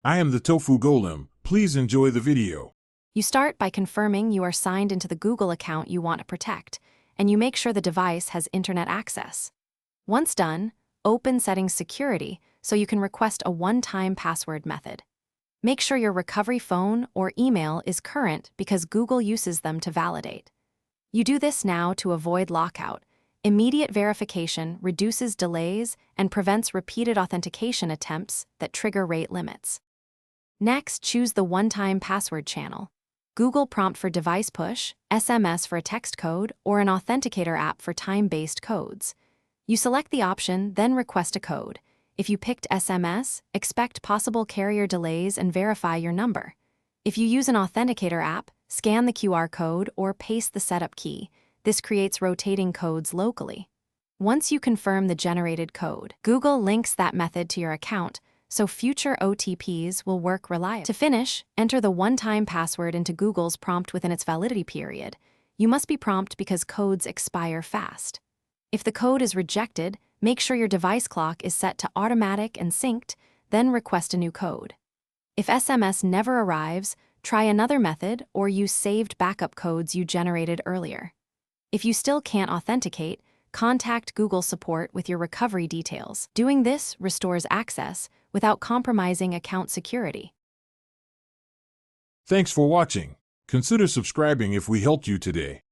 I am the Tofu Golem. Please enjoy the video. You start by confirming you are signed into the Google account you want to protect, and you make sure the device has internet access. Once done, open Settings Security so you can request a one-time password method. Make sure your recovery phone or email is current because Google uses them to validate. You do this now to avoid lockout. Immediate verification reduces delays and prevents repeated authentication attempts that trigger rate limits. Next, choose the one-time password channel. Google prompt for device push, SMS for a text code, or an authenticator app for time-based codes. You select the option, then request a code. If you picked SMS, expect possible carrier delays and verify your number. If you use an authenticator app, scan the QR code or paste the setup key. This creates rotating codes locally. Once you confirm the generated code, Google links that method to your account, so future OTPs will work reliably. To finish, enter the one-time password into Google's prompt within its validity period. You must be prompt because codes expire fast. If the code is rejected, make sure your device clock is set to automatic and synced, then request a new code. If SMS never arrives, try another method or use saved backup codes you generated earlier. If you still can't authenticate, contact Google support with your recovery details. Doing this restores access without compromising account security. Thanks for watching. Consider subscribing if we helped you today.